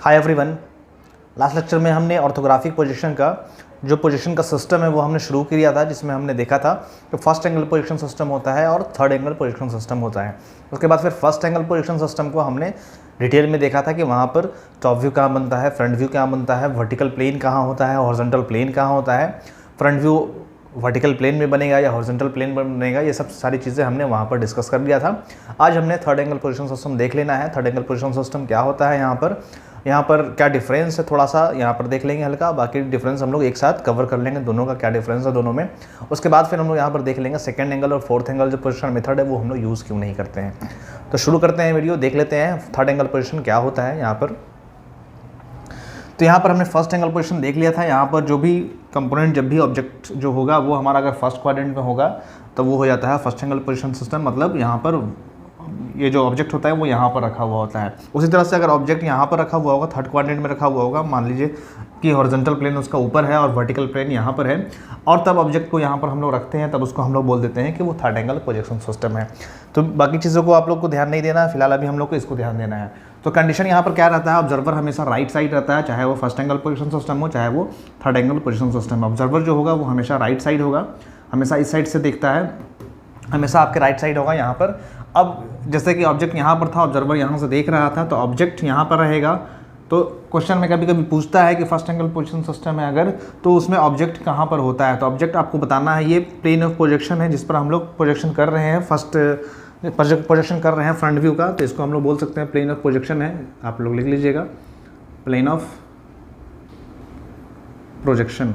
Hi everyone. Last lecture में हमने orthographic position का जो पोजीशन का सिस्टम है वो हमने शुरू किया था, जिसमें हमने देखा था कि फर्स्ट एंगल पोजीशन सिस्टम होता है और थर्ड एंगल पोजीशन सिस्टम होता है। उसके बाद फिर फर्स्ट एंगल पोजीशन सिस्टम को हमने डिटेल में देखा था कि वहाँ पर टॉप व्यू कहाँ बनता है, फ्रंट व्यू कहाँ बनता है, वर्टिकल प्लेन कहाँ होता है, हॉरिजॉन्टल प्लेन कहाँ होता है, फ्रंट व्यू वर्टिकल प्लेन में बनेगा या हॉरिजॉन्टल प्लेन में बनेगा, ये सब सारी चीज़ें हमने वहाँ पर डिस्कस कर लिया था। आज हमने थर्ड एंगल पोजीशन सिस्टम देख लेना है। थर्ड एंगल पोजीशन सिस्टम क्या होता है, यहाँ पर क्या डिफरेंस है, थोड़ा सा यहाँ पर देख लेंगे हल्का, बाकी डिफरेंस हम लोग एक साथ कवर कर लेंगे, दोनों का क्या डिफरेंस है दोनों में। उसके बाद फिर हम लोग यहाँ पर देख लेंगे सेकंड एंगल और फोर्थ एंगल जो पोजीशन मेथड है वो हम लोग यूज़ क्यों नहीं करते हैं। तो शुरू करते हैं वीडियो, देख लेते हैं थर्ड एंगल पोजीशन क्या होता है यहाँ पर। तो यहाँ पर हमने फर्स्ट एंगल पोजीशन देख लिया था। यहाँ पर जो भी कंपोनेंट, जब भी ऑब्जेक्ट जो होगा वो हमारा अगर फर्स्ट क्वाड्रेंट में होगा तो वो हो जाता है फर्स्ट एंगल पोजीशन सिस्टम, मतलब यहाँ पर ये जो ऑब्जेक्ट होता है वो यहाँ पर रखा हुआ होता है। उसी तरह से अगर ऑब्जेक्ट यहाँ पर रखा हुआ होगा, थर्ड क्वाड्रेंट में रखा हुआ होगा, मान लीजिए कि हॉरिजॉन्टल प्लेन उसका ऊपर है और वर्टिकल प्लेन यहाँ पर है, और तब ऑब्जेक्ट को यहाँ पर हम लोग रखते हैं, तब उसको हम लोग बोल देते हैं कि वो थर्ड एंगल प्रोजेक्शन सिस्टम है। तो बाकी चीज़ों को आप लोग को ध्यान नहीं देना है, फिलहाल अभी हम लोग को इसको ध्यान देना है। तो कंडीशन यहाँ पर क्या रहता है, ऑब्जर्वर हमेशा राइट साइड रहता है, चाहे वो फर्स्ट एंगल पोजीशन सिस्टम हो चाहे वो third angle position system. Observer जो होगा वो हमेशा राइट साइड होगा, हमेशा इस साइड से देखता है, हमेशा आपके राइट साइड होगा यहाँ पर। अब जैसे कि ऑब्जेक्ट यहाँ पर था, ऑब्जर्वर यहाँ से देख रहा था, तो ऑब्जेक्ट यहाँ पर रहेगा। तो क्वेश्चन में कभी कभी पूछता है कि फर्स्ट एंगल पोजीशन सिस्टम है अगर, तो उसमें ऑब्जेक्ट कहाँ पर होता है। तो ऑब्जेक्ट आपको बताना है, ये प्लेन ऑफ प्रोजेक्शन है जिस पर हम लोग प्रोजेक्शन कर रहे हैं, फर्स्ट प्रोजेक्शन कर रहे हैं फ्रंट व्यू का, तो इसको हम लोग बोल सकते हैं प्लेन ऑफ प्रोजेक्शन है। आप लोग लिख लीजिएगा प्लेन ऑफ प्रोजेक्शन।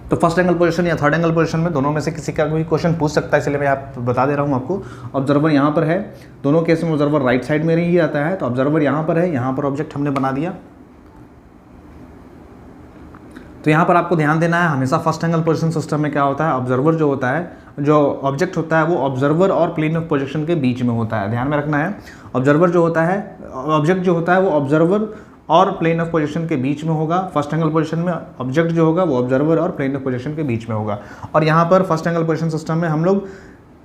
तो फर्स्ट एंगल पोजीशन या थर्ड एंगल पोजीशन में दोनों में से किसी का कोई क्वेश्चन पूछ सकता है, इसलिए मैं आप बता दे रहा हूँ आपको। ऑब्जर्वर यहाँ पर है, दोनों केस में ऑब्जर्वर राइट साइड में ही आता है। तो ऑब्जर्वर यहाँ पर है, यहाँ पर ऑब्जेक्ट हमने बना दिया। तो यहाँ पर आपको ध्यान देना है, हमेशा फर्स्ट एंगल पोजीशन सिस्टम में क्या होता है, ऑब्जर्वर जो होता है, जो ऑब्जेक्ट होता है वो ऑब्जर्वर और प्लेन ऑफ प्रोजेक्शन के बीच में होता है। ध्यान में रखना है, ऑब्जर्वर जो होता है, ऑब्जेक्ट जो होता है वो ऑब्जर्वर और प्लेन ऑफ पोजीशन के बीच में होगा। फर्स्ट एंगल पोजीशन में ऑब्जेक्ट जो होगा वो ऑब्जर्वर और प्लेन ऑफ पोजीशन के बीच में होगा। और यहाँ पर फर्स्ट एंगल पोजीशन सिस्टम में हम लोग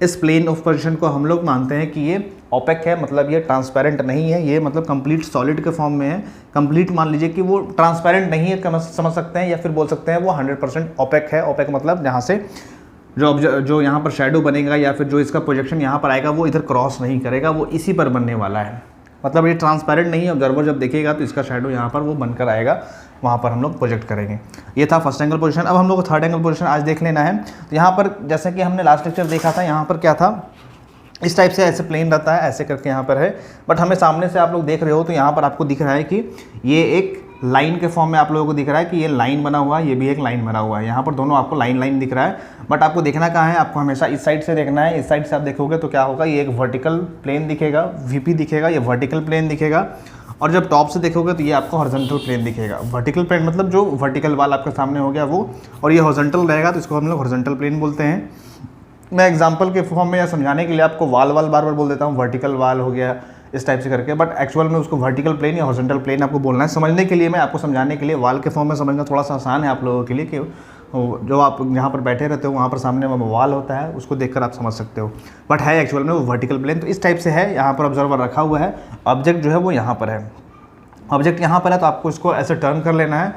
इस प्लेन ऑफ पोजीशन को हम लोग मानते हैं कि ये ओपेक है, मतलब ये ट्रांसपेरेंट नहीं है, ये मतलब कंप्लीट सॉलिड के फॉर्म में है। कंप्लीट मान लीजिए कि वो ट्रांसपेरेंट नहीं है, समझ सकते हैं, या फिर बोल सकते हैं वो 100% ओपेक है। ओपेक मतलब जहाँ से जो यहाँ पर शेडो बनेगा या फिर जो इसका प्रोजेक्शन यहाँ पर आएगा वो इधर क्रॉस नहीं करेगा, वो इसी पर बनने वाला है। मतलब ये ट्रांसपेरेंट नहीं है, ऑब्जर्वर जब देखेगा तो इसका शैडो यहाँ पर वो बनकर आएगा, वहाँ पर हम लोग प्रोजेक्ट करेंगे। ये था फर्स्ट एंगल पोजीशन। अब हम लोग को थर्ड एंगल पोजीशन आज देख लेना है। तो यहाँ पर जैसे कि हमने लास्ट लेक्चर देखा था, यहाँ पर क्या था, इस टाइप से ऐसे प्लेन रहता है, ऐसे करके यहाँ पर है, बट हमें सामने से आप लोग देख रहे हो तो यहाँ पर आपको दिख रहा है कि ये एक लाइन के फॉर्म में आप लोगों को दिख रहा है कि ये लाइन बना हुआ है, ये भी एक लाइन बना हुआ है। यहाँ पर दोनों आपको लाइन दिख रहा है, बट आपको देखना कहाँ है, आपको हमेशा इस साइड से देखना है। इस साइड से आप देखोगे तो क्या होगा, ये एक वर्टिकल प्लेन दिखेगा, वीपी दिखेगा, ये वर्टिकल प्लेन दिखेगा। और जब टॉप से देखोगे तो ये आपको हॉरिजॉन्टल प्लेन दिखेगा। वर्टिकल प्लेन मतलब जो वर्टिकल वाल आपके सामने हो गया वो, और ये हॉरिजॉन्टल रहेगा तो इसको हम लोग हॉरिजॉन्टल प्लेन बोलते हैं। मैं एग्जाम्पल के फॉर्म में या समझाने के लिए आपको वाल बार बार बोल देता हूँ, वर्टिकल वाल हो गया इस टाइप से करके, बट एक्चुअल में उसको वर्टिकल प्लेन या हॉरिजॉन्टल प्लेन आपको बोलना है। समझने के लिए, मैं आपको समझाने के लिए, वाल के फॉर्म में समझना थोड़ा सा आसान है आप लोगों के लिए, कि जो आप जहाँ पर बैठे रहते हो वहाँ पर सामने वाल होता है, उसको देखकर आप समझ सकते हो, बट है एक्चुअल में वो वर्टिकल प्लेन। तो इस टाइप से है, यहाँ पर ऑब्जर्वर रखा हुआ है, ऑब्जेक्ट जो है वो यहाँ पर है, ऑब्जेक्ट यहाँ पर है, तो आपको इसको ऐसे टर्न कर लेना है।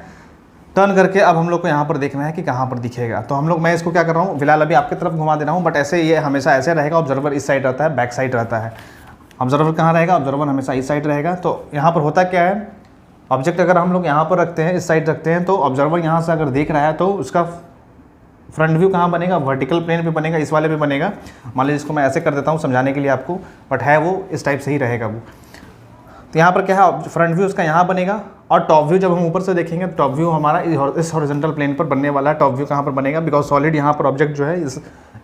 टर्न करके अब हम लोग को यहाँ पर देखना है कि कहाँ पर दिखेगा। तो हम लोग, मैं इसको क्या कर रहा हूँ, फिलहाल अभी आपकी तरफ घुमा दे रहा हूँ, बट ऐसे ये हमेशा ऐसे रहेगा। ऑब्जर्वर इस साइड रहता है, बैक साइड रहता है। ऑब्जर्वर कहाँ रहेगा, ऑब्जर्वर हमेशा इस साइड रहेगा। तो यहाँ पर होता क्या है, ऑब्जेक्ट अगर हम लोग यहाँ पर रखते हैं, इस साइड रखते हैं, तो ऑब्जर्वर यहाँ से अगर देख रहा है तो उसका फ्रंट व्यू कहाँ बनेगा, वर्टिकल प्लेन पे बनेगा, इस वाले पे बनेगा। मान लीजिए इसको मैं ऐसे कर देता हूँ समझाने के लिए आपको, बट है वो इस टाइप से ही रहेगा वो। तो यहाँ पर क्या है, फ्रंट व्यू उसका यहाँ बनेगा, और टॉप व्यू जब हम ऊपर से देखेंगे तो टॉप व्यू हमारा इस हॉरिजॉन्टल प्लेन पर बनने वाला है। टॉप व्यू कहाँ पर बनेगा, बिकॉज सॉलिड यहाँ पर ऑब्जेक्ट जो है,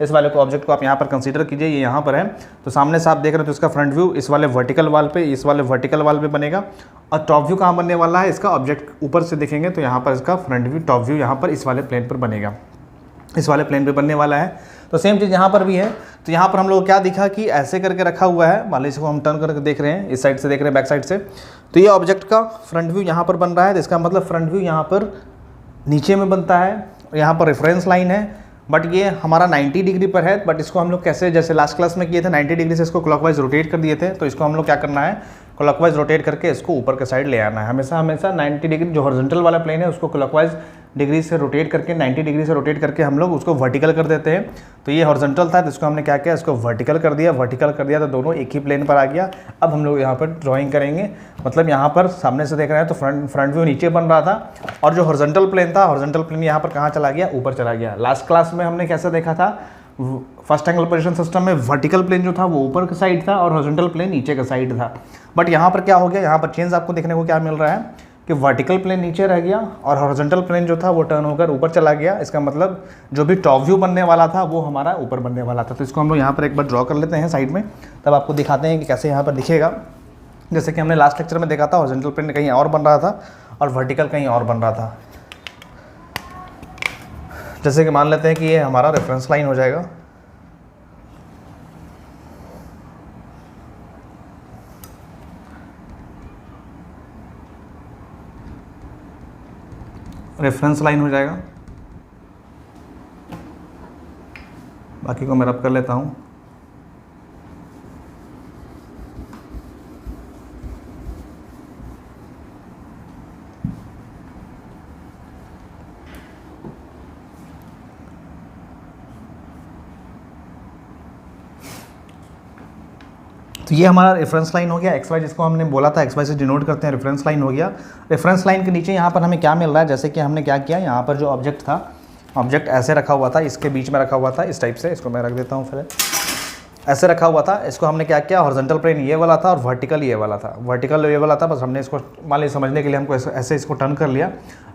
इस वाले को ऑब्जेक्ट को आप यहाँ पर कंसीडर कीजिए, ये यहाँ पर है, तो सामने से आप देख रहे हो तो इसका फ्रंट व्यू इस वाले वर्टिकल वाल पे, इस वाले वर्टिकल वाल पे बनेगा। और टॉप व्यू कहाँ बनने वाला है, इसका ऑब्जेक्ट ऊपर से देखेंगे तो यहाँ पर इसका फ्रंट व्यू, टॉप व्यू यहाँ पर इस वाले प्लेन पर बनेगा, इस वाले प्लेन पे बनने वाला है। तो सेम चीज़ यहाँ पर भी है। तो यहाँ पर हम लोग क्या दिखा कि ऐसे करके रखा हुआ है, मान लीजिए इसको हम टर्न करके देख रहे हैं, इस साइड से देख रहे हैं, बैक साइड से, तो ये ऑब्जेक्ट का फ्रंट व्यू यहाँ पर बन रहा है। तो इसका मतलब फ्रंट व्यू यहाँ पर नीचे में बनता है, यहाँ पर रेफरेंस लाइन है, बट ये हमारा 90 डिग्री पर है, बट इसको हम लोग कैसे, जैसे लास्ट क्लास में किए थे 90 डिग्री से इसको क्लॉकवाइज रोटेट कर दिए थे, तो इसको हम लोग क्या करना है, क्लॉकवाइज रोटेट करके इसको ऊपर के साइड ले आना है। हमेशा 90 डिग्री जो हॉरिजॉन्टल वाला प्लेन है उसको क्लॉकवाइज डिग्री से रोटेट करके 90 डिग्री से रोटेट करके हम लोग उसको वर्टिकल कर देते हैं। तो ये हॉरिजॉन्टल था, तो इसको हमने क्या किया, इसको वर्टिकल कर दिया तो दोनों एक ही प्लेन पर आ गया। अब हम लोग यहाँ पर ड्राइंग करेंगे, मतलब यहाँ पर सामने से देख रहे हैं तो फ्रंट व्यू नीचे बन रहा था, और जो हॉरिजॉन्टल प्लेन था, हॉरिजॉन्टल प्लेन यहाँ पर कहाँ चला गया, ऊपर चला गया। लास्ट क्लास में हमने कैसे देखा था, फर्स्ट एंगल पोजीशन सिस्टम में वर्टिकल प्लेन जो था वो ऊपर का साइड था और हॉरिजॉन्टल प्लेन नीचे का साइड था। बट यहाँ पर क्या हो गया, यहाँ पर चेंज आपको देखने को क्या मिल रहा है कि वर्टिकल प्लेन नीचे रह गया और हॉरिजॉन्टल प्लेन जो था वो टर्न होकर ऊपर चला गया। इसका मतलब जो भी टॉप व्यू बनने वाला था वो हमारा ऊपर बनने वाला था। तो इसको हम लोग यहाँ पर एक बार ड्रॉ कर लेते हैं साइड में, तब आपको दिखाते हैं कि कैसे यहाँ पर दिखेगा। जैसे कि हमने लास्ट लेक्चर में देखा था, हॉरिजॉन्टल प्लेन कहीं और बन रहा था और वर्टिकल कहीं और बन रहा था। जैसे कि मान लेते हैं कि ये हमारा रेफरेंस लाइन हो जाएगा, रेफरेंस लाइन हो जाएगा। बाकी को मैं रब कर लेता हूँ। तो ये हमारा रेफरेंस लाइन हो गया, एक्स वाई जिसको हमने बोला था एक्स वाई से डिनोट करते हैं, रेफरेंस लाइन हो गया। रेफरेंस लाइन के नीचे यहाँ पर हमें क्या मिल रहा है, जैसे कि हमने क्या किया, यहाँ पर जो ऑब्जेक्ट था, ऑब्जेक्ट ऐसे रखा हुआ था, इसके बीच में रखा हुआ था इस टाइप से, इसको मैं रख देता हूँ फिर, ऐसे रखा हुआ था। इसको हमने क्या किया, हॉरिजॉन्टल प्लेन ये वाला था और वर्टिकल ये वाला था, वर्टिकल ये वाला था। बस हमने इसको मान लीजिए समझने के लिए हमको ऐसे इसको टर्न कर लिया।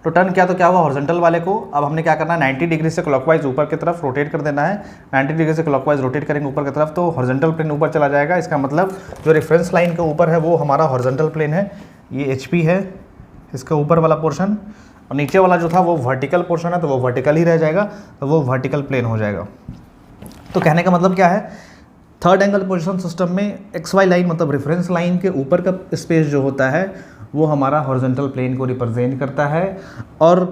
तो टर्न किया तो क्या हुआ, हॉरिजॉन्टल वाले को अब हमने क्या करना है, 90 डिग्री से क्लॉकवाइज ऊपर की तरफ रोटेट कर देना है। 90 डिग्री से क्लॉकवाइज रोटेट करेंगे ऊपर की तरफ तो हॉरिजॉन्टल प्लेन ऊपर चला जाएगा। इसका मतलब जो रेफरेंस लाइन के ऊपर है वो हमारा हॉरिजॉन्टल प्लेन है, ये HP है इसका ऊपर वाला पोर्शन, और नीचे वाला जो था वो वर्टिकल पोर्शन है, तो वो वर्टिकल ही रह जाएगा, तो वो वर्टिकल प्लेन हो जाएगा। तो कहने का मतलब क्या है, थर्ड एंगल पोजीशन सिस्टम में XY लाइन मतलब रेफरेंस लाइन के ऊपर का स्पेस जो होता है वो हमारा हॉरिजॉन्टल प्लेन को रिप्रेजेंट करता है, और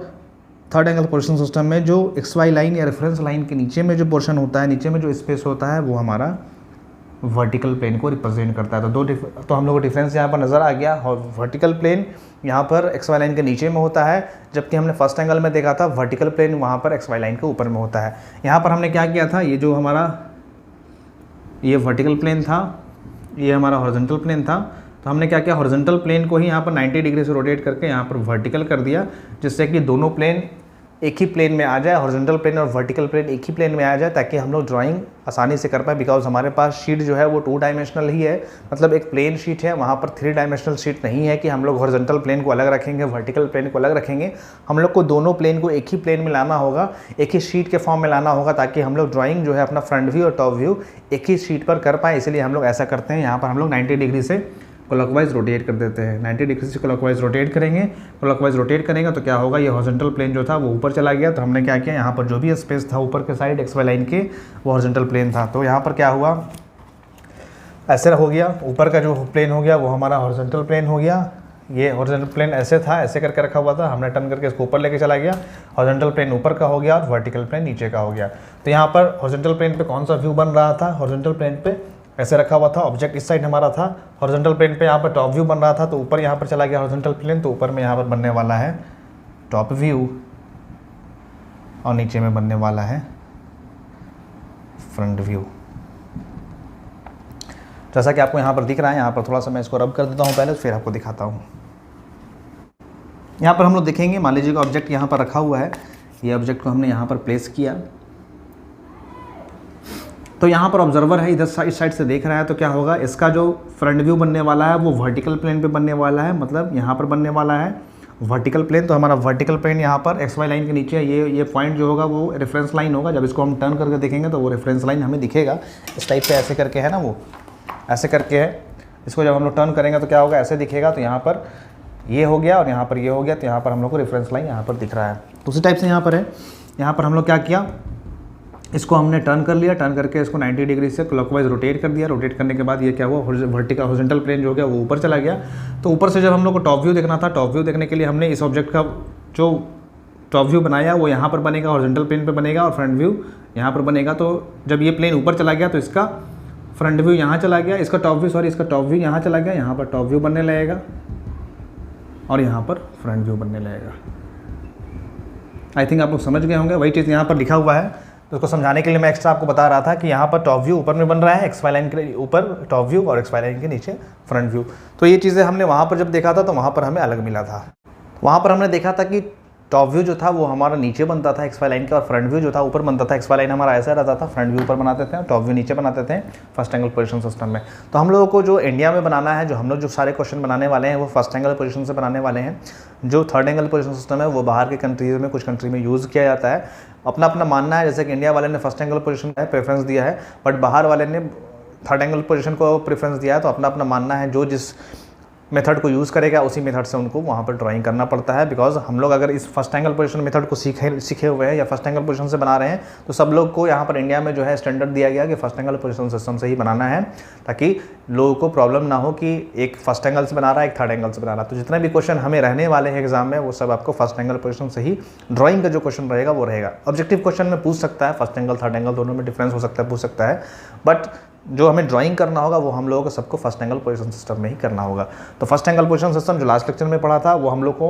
थर्ड एंगल पोजीशन सिस्टम में जो XY लाइन या रेफरेंस लाइन के नीचे में जो पोर्शन होता है, नीचे में जो स्पेस होता है वो हमारा वर्टिकल प्लेन को रिप्रेजेंट करता है। तो हम लोग को डिफरेंस यहाँ पर नज़र आ गया। वर्टिकल प्लेन यहाँ पर XY लाइन के नीचे में होता है, जबकि हमने फर्स्ट एंगल में देखा था वर्टिकल प्लेन वहाँ पर XY लाइन के ऊपर में होता है। यहाँ पर हमने क्या किया था, ये जो हमारा ये वर्टिकल प्लेन था, ये हमारा हॉरिजॉन्टल प्लेन था, तो हमने क्या किया, हॉरिजॉन्टल प्लेन को ही यहाँ पर 90 डिग्री से रोटेट करके यहाँ पर वर्टिकल कर दिया, जिससे कि दोनों प्लेन एक ही प्लेन में आ जाए, हॉरिजॉन्टल प्लेन और वर्टिकल प्लेन एक ही प्लेन में आ जाए, ताकि हम लोग ड्राइंग आसानी से कर पाए। बिकॉज हमारे पास शीट जो है वो 2 डायमेंशनल ही है, मतलब एक प्लेन शीट है, वहाँ पर 3 डायमेंशनल शीट नहीं है कि हम लोग हॉरिजॉन्टल प्लेन को अलग रखेंगे, वर्टिकल प्लेन को अलग रखेंगे। हम लोग को दोनों प्लेन को एक ही प्लेन में लाना होगा, एक ही शीट के फॉर्म में लाना होगा, ताकि हम लोग ड्राइंग जो है अपना फ्रंट व्यू और टॉप व्यू एक ही शीट पर कर पाए। इसलिए हम लोग ऐसा करते हैं, यहाँ पर हम लोग 90 डिग्री से क्लॉकवाइज रोटेट कर देते हैं। 90 डिग्री से क्लॉकवाइज रोटेट करेंगे, क्लॉकवाइज रोटेट करेंगे तो क्या होगा, ये हॉरिजॉन्टल प्लेन जो था वो ऊपर चला गया। तो हमने क्या किया, यहाँ पर जो भी स्पेस था ऊपर के साइड XY लाइन के वो हॉरिजॉन्टल प्लेन था, तो यहाँ पर क्या हुआ, ऐसे हो गया, ऊपर का जो प्लेन हो गया वो हमारा हॉरिजॉन्टल प्लेन हो गया। ये हॉरिजॉन्टल प्लेन ऐसे था, ऐसे करके रखा हुआ था, हमने टर्न करके इसको ऊपर लेके चला गया, हॉरिजॉन्टल प्लेन ऊपर का हो गया और वर्टिकल प्लेन नीचे का हो गया। तो यहाँ पर हॉरिजॉन्टल प्लेन पे कौन सा व्यू बन रहा था, हॉरिजॉन्टल प्लेन पे ऐसे रखा हुआ था, ऑब्जेक्ट इस साइड हमारा था, हॉरिजॉन्टल प्लेन पे यहाँ पर टॉप व्यू बन रहा था, तो ऊपर यहाँ पर चला गया हॉरिजॉन्टल प्लेन, तो ऊपर में यहाँ पर बनने वाला है टॉप व्यू और नीचे में बनने वाला है फ्रंट व्यू। जैसा कि आपको यहाँ पर दिख रहा है, यहाँ पर थोड़ा सा मैं इसको रब कर देता हूँ पहले, फिर आपको दिखाता हूँ। यहाँ पर हम लोग देखेंगे, मान लीजिए ऑब्जेक्ट यहाँ पर रखा हुआ है, ये ऑब्जेक्ट को हमने यहाँ पर प्लेस किया, तो यहाँ पर ऑब्जर्वर है, इधर इस साइड से देख रहा है, तो क्या होगा, इसका जो फ्रंट व्यू बनने वाला है वो वर्टिकल प्लेन पे बनने वाला है, मतलब यहाँ पर बनने वाला है वर्टिकल प्लेन। तो हमारा वर्टिकल प्लेन यहाँ पर XY लाइन के नीचे है, ये पॉइंट जो होगा वो रेफरेंस लाइन होगा। जब इसको हम टर्न करके देखेंगे तो वो रेफरेंस लाइन हमें दिखेगा इस टाइप से, ऐसे करके है ना, वो ऐसे करके है। इसको जब हम लोग टर्न करेंगे तो क्या होगा, ऐसे दिखेगा। तो यहाँ पर ये हो गया और यहाँ पर ये हो गया, तो यहाँ पर हम लोग को रेफरेंस लाइन यहाँ पर दिख रहा है। तो उसी टाइप से यहाँ पर है, यहाँ पर हम लोग क्या किया, इसको हमने टर्न कर लिया, टर्न करके इसको 90 डिग्री से क्लॉकवाइज रोटेट कर दिया। रोटेट करने के बाद ये क्या हुआ, वर्टिकल हॉरिजॉन्टल प्लेन जो हो गया वो ऊपर चला गया। तो ऊपर से जब हम लोग को टॉप व्यू देखना था, टॉप व्यू देखने के लिए हमने इस ऑब्जेक्ट का जो टॉप व्यू बनाया वो यहाँ पर बनेगा, हॉरिजॉन्टल प्लेन पे बनेगा, और फ्रंट व्यू यहाँ पर बनेगा। तो जब ये प्लेन ऊपर चला गया तो इसका फ्रंट व्यू यहाँ चला गया, इसका टॉप व्यू यहाँ चला गया, यहाँ पर टॉप व्यू बनने लगेगा और यहाँ पर फ्रंट व्यू बनने लगेगा। आई थिंक आप लोग समझ गए होंगे। वही चीज़ यहाँ पर लिखा हुआ है, तो उसको समझाने के लिए मैं एक्स्ट्रा आपको बता रहा था कि यहाँ पर टॉप व्यू ऊपर में बन रहा है, एक्स वाई लाइन के ऊपर टॉप व्यू और एक्स वाई लाइन के नीचे फ्रंट व्यू। तो ये चीज़ें हमने वहाँ पर जब देखा था तो वहाँ पर हमें अलग मिला था। वहाँ पर हमने देखा था कि टॉप व्यू जो था वो हमारा नीचे बनता था एक्स वाई लाइन का, और फ्रंट व्यू जो था ऊपर बनता था। एक्स वाई लाइन हमारा ऐसा रहता था, फ्रंट व्यू ऊपर बनाते थे, टॉप व्यू नीचे बनाते थे फर्स्ट एंगल पोजीशन सिस्टम में। तो हम लोगों को जो इंडिया में बनाना है, जो हम लोग जो सारे क्वेश्चन बनाने वाले हैं वो फर्स्ट एंगल पोजीशन से बनाने वाले हैं। जो थर्ड एंगल पोजीशन सिस्टम है वो बाहर के कंट्रीज में, कुछ कंट्री में यूज़ किया जाता है। अपना अपना मानना है, जैसे कि इंडिया वाले ने फर्स्ट एंगल पोजीशन का प्रेफरेंस दिया है, बट बाहर वाले ने थर्ड एंगल पोजीशन को प्रेफरेंस दिया है। तो अपना अपना मानना है, जो जिस मेथड को यूज़ करेगा उसी मेथड से उनको वहाँ पर ड्राइंग करना पड़ता है। बिकॉज हम लोग अगर इस फर्स्ट एंगल पोजीशन मेथड को सीखे हुए हैं या फर्स्ट एंगल पोजीशन से बना रहे हैं, तो सब लोग को यहाँ पर इंडिया में जो है स्टैंडर्ड दिया गया कि फर्स्ट एंगल पोजीशन सिस्टम से ही बनाना है, ताकि लोगों को प्रॉब्लम ना हो कि एक फर्स्ट एंगल से बना रहा है, एक थर्ड एंगल से बना रहा है। तो जितने भी क्वेश्चन हमें रहने वाले हैं एग्जाम में वो सब आपको फर्स्ट एंगल पोजीशन से ही ड्राइंग का जो क्वेश्चन रहेगा वो रहेगा। ऑब्जेक्टिव क्वेश्चन में पूछ सकता है, फर्स्ट एंगल थर्ड एंगल दोनों में डिफरेंस हो सकता है, पूछ सकता है, बट जो हमें ड्राइंग करना होगा वो हम लोगों को सबको फर्स्ट एंगल पोजीशन सिस्टम में ही करना होगा। तो फर्स्ट एंगल पोजीशन सिस्टम जो लास्ट लेक्चर में पढ़ा था वो हम लोग को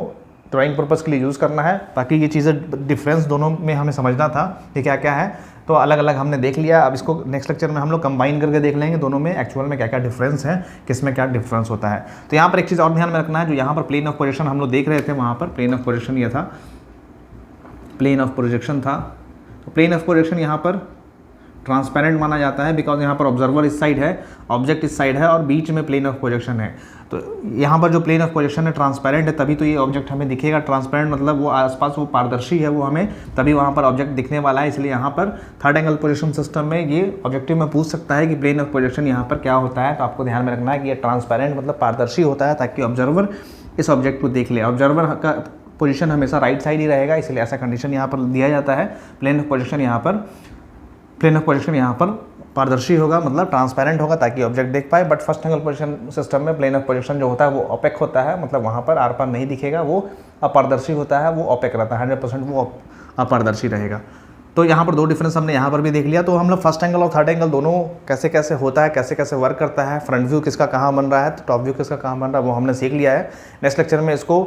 ड्राइंग पर्पज़ के लिए यूज़ करना है, ताकि ये चीज़ें डिफरेंस दोनों में हमें समझना था कि क्या क्या है। तो अलग अलग हमने देख लिया, अब इसको नेक्स्ट लेक्चर में हम लोग कंबाइन करके देख लेंगे दोनों में एक्चुअल में क्या क्या डिफरेंस है, किस में क्या डिफरेंस होता है। तो यहाँ पर एक चीज़ और ध्यान में रखना है, जो यहाँ पर प्लेन ऑफ प्रोजेक्शन हम लोग देख रहे थे, वहाँ पर प्लेन ऑफ प्रोजेक्शन ये था, प्लेन ऑफ प्रोजेक्शन था। तो प्लेन ऑफ प्रोजेक्शन यहाँ पर ट्रांसपेरेंट माना जाता है, बिकॉज यहाँ पर ऑब्जर्वर इस साइड है, ऑब्जेक्ट इस साइड है और बीच में प्लेन ऑफ प्रोजेक्शन है। तो यहाँ पर जो प्लेन ऑफ प्रोजेक्शन है ट्रांसपेरेंट है, तभी तो ये ऑब्जेक्ट हमें दिखेगा। ट्रांसपेरेंट मतलब वो आसपास वो पारदर्शी है, वो हमें तभी वहाँ पर ऑब्जेक्ट दिखने वाला है। इसलिए यहाँ पर थर्ड एंगल पोजीशन सिस्टम में ये ऑब्जेक्टिव में पूछ सकता है कि प्लेन ऑफ प्रोजेक्शन यहाँ पर क्या होता है। तो आपको ध्यान में रखना है कि ये ट्रांसपेरेंट मतलब पारदर्शी होता है, ताकि ऑब्जर्वर इस ऑब्जेक्ट को देख ले। ऑब्जर्वर का पोजीशन हमेशा राइट साइड ही रहेगा, इसलिए ऐसा कंडीशन यहाँ पर दिया जाता है। प्लेन ऑफ प्रोजेक्शन यहाँ पर पारदर्शी होगा, मतलब ट्रांसपेरेंट होगा, ताकि ऑब्जेक्ट देख पाए। But first angle position system में प्लेन ऑफ प्रोजेक्शन जो होता है वो ओपेक होता है, मतलब वहाँ पर आर पार नहीं दिखेगा, वो अपारदर्शी होता है, वो ओपेक रहता है, 100% वो अपारदर्शी रहेगा। तो यहाँ पर दो डिफरेंस हमने यहाँ पर भी देख लिया। तो हम लोग फर्स्ट एंगल और थर्ड एंगल दोनों कैसे कैसे होता है, कैसे कैसे वर्क करता है, फ्रंट व्यू किसका कहाँ बन रहा है, तो टॉप व्यू किसका कहाँ बन रहा है, वो हमने सीख लिया है। नेक्स्ट लेक्चर में इसको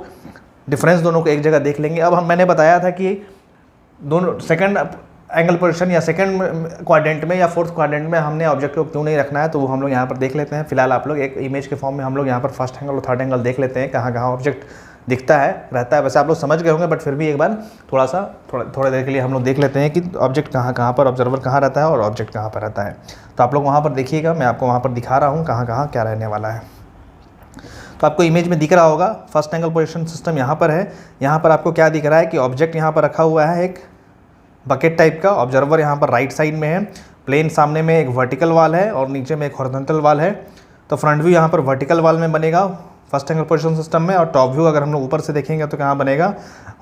डिफरेंस दोनों को एक जगह देख लेंगे। अब मैंने बताया था कि दोनों सेकंड एंगल पोजीशन या सेकंड क्वाड्रेंट में या फोर्थ क्वाड्रेंट में हमने ऑब्जेक्ट को क्यों नहीं रखना है, तो वो हम लोग यहाँ पर देख लेते हैं। फिलहाल आप लोग एक इमेज के फॉर्म में हम लोग यहाँ पर फर्स्ट एंगल और थर्ड एंगल देख लेते हैं, कहाँ कहाँ ऑब्जेक्ट दिखता है रहता है। वैसे आप लोग समझ गए होंगे, बट फिर भी एक बार थोड़ा देर के लिए हम लोग देख लेते हैं कि ऑब्जेक्ट कहाँ पर, ऑब्जर्वर कहाँ रहता है और ऑब्जेक्ट कहाँ पर रहता है। तो आप लोग वहाँ पर देखिएगा, मैं आपको वहाँ पर दिखा रहा हूँ कहाँ कहाँ क्या रहने वाला है। तो आपको इमेज में दिख रहा होगा फर्स्ट एंगल पोजीशन सिस्टम यहाँ पर है। यहाँ पर आपको क्या दिख रहा है कि ऑब्जेक्ट यहाँ पर रखा हुआ है, एक बकेट टाइप का। ऑब्जर्वर यहाँ पर राइट साइड में है, प्लेन सामने में एक वर्टिकल वाल है और नीचे में एक हॉरिजॉन्टल वाल है। तो फ्रंट व्यू यहाँ पर वर्टिकल वाल में बनेगा फर्स्ट एंगल पोजीशन सिस्टम में, और टॉप व्यू अगर हम लोग ऊपर से देखेंगे तो कहाँ बनेगा,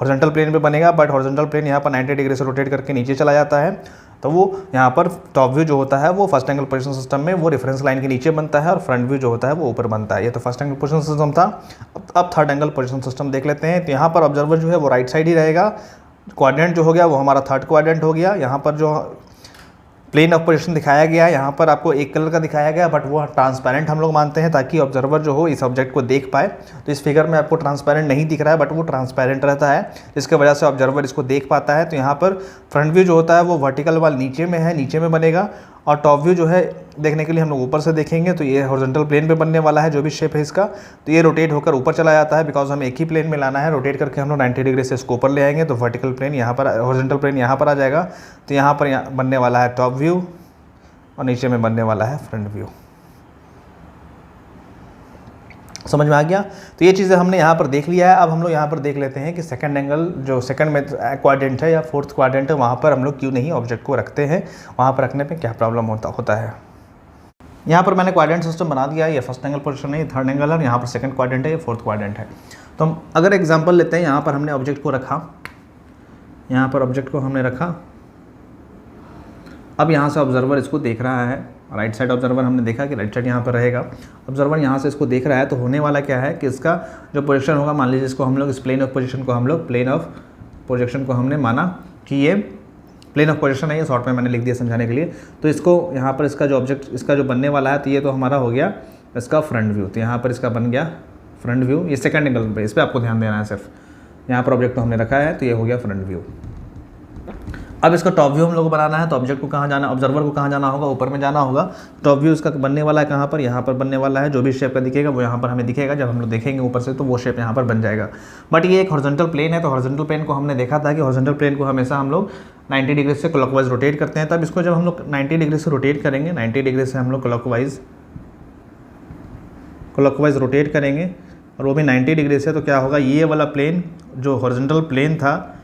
हॉरिजॉन्टल प्लेन पे बनेगा। बट हॉरिजॉन्टल प्लेन यहाँ पर 90 डिग्री से रोटेट करके नीचे चला जाता है। तो वो यहाँ पर टॉप व्यू जो होता है वो फर्स्ट एंगल पोजीशन सिस्टम में वो रेफरेंस लाइन के नीचे बनता है, और फ्रंट व्यू जो होता है वो ऊपर बनता है। ये तो फर्स्ट एंगल पोजीशन सिस्टम था। अब थर्ड एंगल पोजीशन सिस्टम देख लेते हैं। तो यहाँ पर ऑब्जर्वर जो है वो राइट साइड ही रहेगा, क्वाड्रेंट जो हो गया वो हमारा थर्ड क्वाड्रेंट हो गया। यहाँ पर जो प्लेन ऑफ पोजीशन दिखाया गया है, यहाँ पर आपको एक कलर का दिखाया गया, बट वो ट्रांसपेरेंट हम लोग मानते हैं, ताकि ऑब्जर्वर जो हो इस ऑब्जेक्ट को देख पाए। तो इस फिगर में आपको ट्रांसपेरेंट नहीं दिख रहा है, बट वो ट्रांसपेरेंट रहता है, जिसकी वजह से ऑब्जर्वर इसको देख पाता है। तो यहाँ पर फ्रंट व्यू जो होता है वो वर्टिकल वाल नीचे में है, नीचे में बनेगा, और टॉप व्यू जो है देखने के लिए हम लोग ऊपर से देखेंगे। तो ये हॉरिजॉन्टल प्लेन पे बनने वाला है, जो भी शेप है इसका। तो ये रोटेट होकर ऊपर चला जाता है, बिकॉज हमें एक ही प्लेन में लाना है। रोटेट करके हम लोग 90 डिग्री से इसको ऊपर ले आएंगे, तो वर्टिकल प्लेन यहाँ पर, हॉरिजॉन्टल प्लेन यहाँ पर आ जाएगा। तो यहाँ पर बनने वाला है टॉप व्यू और नीचे में बनने वाला है फ्रंट व्यू। समझ में आ गया? तो ये चीज़ें हमने यहाँ पर देख लिया है। अब हम लोग यहाँ पर देख लेते हैं कि सेकंड एंगल जो सेकंड में क्वाड्रेंट है या फोर्थ क्वाड्रेंट है, वहाँ पर हम लोग क्यों नहीं ऑब्जेक्ट को रखते हैं, वहाँ पर रखने पे क्या प्रॉब्लम होता है। यहाँ पर मैंने क्वाड्रेंट सिस्टम बना दिया है। ये फर्स्ट एंगल पोजीशन है, ये थर्ड एंगल है, यहाँ पर सेकंड क्वाड्रेंट है, ये फोर्थ क्वाड्रेंट है। तो हम अगर एग्जाम्पल लेते हैं, यहाँ पर हमने ऑब्जेक्ट को रखा, यहाँ पर ऑब्जेक्ट को हमने रखा। अब यहाँ से ऑब्जर्वर इसको देख रहा है, राइट साइड ऑब्जर्वर हमने देखा कि राइट साइड यहाँ पर रहेगा। ऑब्जर्वर यहाँ से इसको देख रहा है, तो होने वाला क्या है कि इसका जो पोजीशन होगा, मान लीजिए इसको हम लोग इस प्लेन ऑफ पोजीशन को हम लोग प्लेन ऑफ प्रोजेक्शन को हमने माना कि ये प्लेन ऑफ प्रोजेक्शन है, ये शॉर्ट में मैंने लिख दिया समझाने के लिए। तो इसको यहाँ पर इसका जो ऑब्जेक्ट, इसका जो बनने वाला है, तो ये तो हमारा हो गया इसका फ्रंट व्यू। तो यहाँ पर इसका बन गया फ्रंट व्यू, ये सेकंड एंगल पे, इस पर आपको ध्यान देना है सिर्फ। यहाँ पर ऑब्जेक्ट को हमने रखा है, तो ये हो गया फ्रंट व्यू। अब इसका टॉप व्यू हम लोग को बनाना है, तो ऑब्जेक्ट को कहाँ जाना, ऑब्जर्वर को कहाँ जाना होगा, ऊपर में जाना होगा। टॉप व्यू इसका बनने वाला है कहाँ पर, यहाँ पर बनने वाला है। जो भी शेप का दिखेगा वो यहाँ पर हमें दिखेगा, जब हम लोग देखेंगे ऊपर से तो वो शेप यहाँ पर बन जाएगा। बट ये एक हॉरिजॉन्टल प्लेन है, तो हॉरिजॉन्टल प्लेन को हमने देखा था कि हॉरिजॉन्टल प्लेन को हमेशा हम लोग 90 डिग्री से क्लॉकवाइज रोटेट करते हैं। तब इसको जब हम लोग 90 डिग्री से रोटेट करेंगे, 90 डिग्री से हम लोग क्लॉकवाइज रोटेट करेंगे, और वो भी 90 डिग्री से, तो क्या होगा, ये वाला प्लेन जो हॉरिजॉन्टल प्लेन था,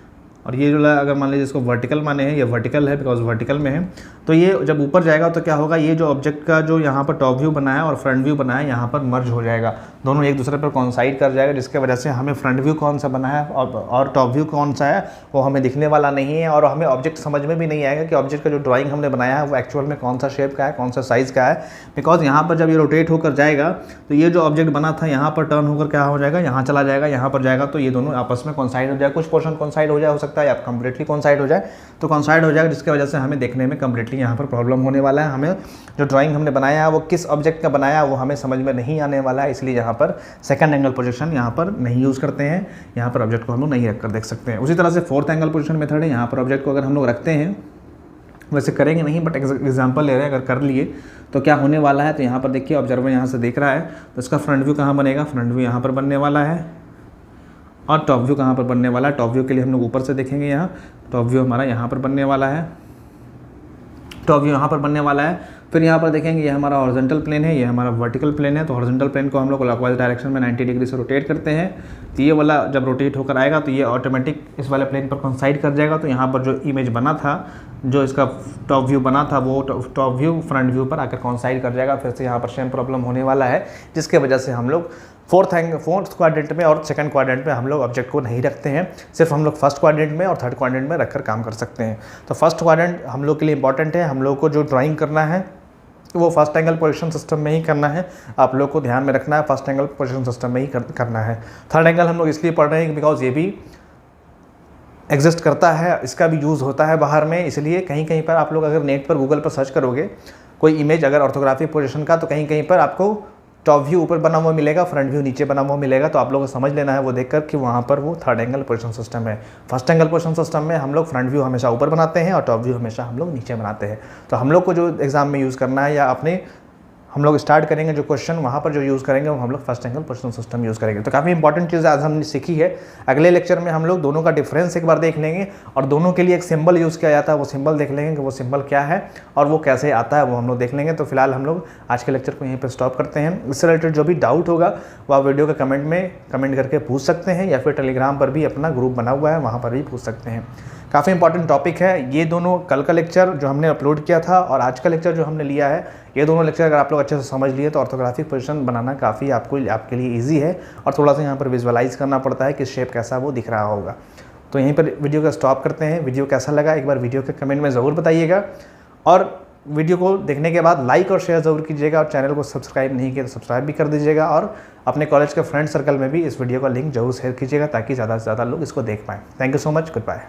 और ये जो अगर मान लीजिए इसको वर्टिकल माने हैं, ये वर्टिकल है बिकॉज वर्टिकल में है, तो ये जब ऊपर जाएगा तो क्या होगा, ये जो ऑब्जेक्ट का जो यहाँ पर टॉप व्यू बना है और फ्रंट व्यू बना है, यहाँ पर मर्ज हो जाएगा, दोनों एक दूसरे पर कॉन्साइड कर जाएगा, जिसके वजह से हमें फ्रंट व्यू कौन सा बना है और टॉप व्यू कौन सा है वो हमें दिखने वाला नहीं है, और हमें ऑब्जेक्ट समझ में भी नहीं आएगा कि ऑब्जेक्ट का जो ड्राइंग हमने बनाया है वो एक्चुअल में कौन सा शेप का है, कौन सा साइज़ का है। बिकॉज यहाँ पर जब ये रोटेट होकर जाएगा तो ये जो ऑब्जेक्ट बना था यहाँ पर टर्न होकर क्या हो जाएगा, यहाँ चला जाएगा, यहाँ पर जाएगा, तो ये दोनों आपस में कॉन्साइड हो जाएगा। कुछ पोर्शन कॉन्साइड हो जाए, हो सकता है या कंप्लीटली कॉन्साइड हो जाए, तो कॉन्साइड हो जाएगा, जिसकी वजह से हमें देखने में कंप्लीटली यहाँ पर प्रॉब्लम होने वाला है। हमें जो ड्राइंग हमने बनाया है वो किस ऑब्जेक्ट का बनाया है वो हमें समझ में नहीं आने वाला है, इसलिए यहाँ पर सेकंड एंगल प्रोजेक्शन यहाँ पर नहीं यूज़ करते हैं। यहाँ पर ऑब्जेक्ट को हम लोग नहीं रखकर देख सकते हैं। उसी तरह से फोर्थ एंगल प्रोजेक्शन मेथड है, यहाँ पर ऑब्जेक्ट को अगर हम लोग रखते हैं, वैसे करेंगे नहीं बट एग्जांपल ले रहे हैं, अगर कर लिए तो क्या होने वाला है। तो यहाँ पर देखिए ऑब्जर्वर यहाँ से देख रहा है, तो इसका फ्रंट व्यू कहाँ बनेगा, फ्रंट व्यू यहाँ पर बनने वाला है, और टॉप व्यू कहाँ पर बनने वाला है। टॉप व्यू के लिए हम लोग ऊपर से देखेंगे, यहाँ टॉप व्यू हमारा यहाँ पर बनने वाला है, टॉप व्यू यहाँ पर बनने वाला है। फिर यहाँ पर देखेंगे ये हमारा हॉरिजॉन्टल प्लेन है, ये हमारा वर्टिकल प्लेन है। तो हॉरिजॉन्टल प्लेन को हम लोग क्लॉकवाइज डायरेक्शन में 90 डिग्री से रोटेट करते हैं, तो ये वाला जब रोटेट होकर आएगा तो ये ऑटोमेटिक इस वाले प्लेन पर कॉन्साइड कर जाएगा। तो यहाँ पर जो इमेज बना था, जो इसका टॉप व्यू बना था, वो टॉप व्यू फ्रंट व्यू पर आकर कॉन्साइड कर जाएगा। फिर से यहाँ पर सेम प्रॉब्लम होने वाला है, जिसके वजह से हम लोग फोर्थ क्वाड्रेंट में और सेकंड क्वाड्रेंट में हम लोग ऑब्जेक्ट को नहीं रखते हैं, सिर्फ हम लोग फर्स्ट क्वाड्रेंट में और थर्ड क्वाड्रेंट में रखकर काम कर सकते हैं। तो फर्स्ट क्वाड्रेंट हम लोग के लिए इंपॉर्टेंट है, हम लोग को जो ड्राइंग करना है वो फर्स्ट एंगल पोजीशन सिस्टम में ही करना है। आप लोग को ध्यान में रखना है, फर्स्ट एंगल पोजीशन सिस्टम में ही करना है। थर्ड एंगल हम लोग इसलिए पढ़ रहे हैं बिकॉज ये भी एग्जिस्ट करता है, इसका भी यूज़ होता है बाहर में, इसलिए कहीं कहीं पर आप लोग अगर नेट पर गूगल पर सर्च करोगे कोई इमेज अगर ऑर्थोग्राफिक पोजीशन का, तो कहीं कहीं पर आपको टॉप व्यू ऊपर बना हुआ मिलेगा, फ्रंट व्यू नीचे बना हुआ मिलेगा। तो आप लोगों को समझ लेना है वो देखकर कि वहाँ पर वो थर्ड एंगल पोजीशन सिस्टम है। फर्स्ट एंगल पोजीशन सिस्टम में हम लोग फ्रंट व्यू हमेशा ऊपर बनाते हैं और टॉप व्यू हमेशा हम लोग नीचे बनाते हैं। तो हम लोग को जो एग्जाम में यूज़ करना है या अपने हम लोग स्टार्ट करेंगे जो क्वेश्चन, वहाँ पर जो यूज़ करेंगे वो हम लोग first angle position system use करेंगे। तो काफ़ी इंपॉर्टेंट चीज़ आज हमने सीखी है। अगले लेक्चर में हम लोग दोनों का डिफरेंस एक बार देख लेंगे और दोनों के लिए एक सिंबल यूज़ किया जाता है, वो सिंबल देख लेंगे कि वो सिंबल क्या है और वो कैसे आता है, वो हम लोग देख लेंगे। तो फिलहाल हम लोग आज के लेक्चर को यहीं पर स्टॉप करते हैं। इससे रिलेटेड जो भी डाउट होगा वो आप वीडियो के कमेंट में कमेंट करके पूछ सकते हैं, या फिर टेलीग्राम पर भी अपना ग्रुप बना हुआ है, वहाँ पर भी पूछ सकते हैं। काफ़ी इंपॉर्टेंट टॉपिक है ये दोनों। कल का लेक्चर जो हमने अपलोड किया था और आज का लेक्चर जो हमने लिया है, ये दोनों लेक्चर अगर आप लोग अच्छे से समझ लिए तो ऑर्थोग्राफिक पोजीशन बनाना काफ़ी आपके लिए इजी है। और थोड़ा सा यहाँ पर विजुअलाइज करना पड़ता है कि शेप कैसा वो दिख रहा होगा। तो यहीं पर वीडियो का स्टॉप करते हैं। वीडियो कैसा लगा एक बार वीडियो के कमेंट में ज़रूर बताइएगा, और वीडियो को देखने के बाद लाइक और शेयर ज़रूर कीजिएगा, और चैनल को सब्सक्राइब नहीं किया तो सब्सक्राइब भी कर दीजिएगा, और अपने कॉलेज के फ्रेंड सर्कल में भी इस वीडियो का लिंक जरूर शेयर कीजिएगा ताकि ज़्यादा से ज़्यादा लोग इसको देख पाएँ। Thank you so much, good bye.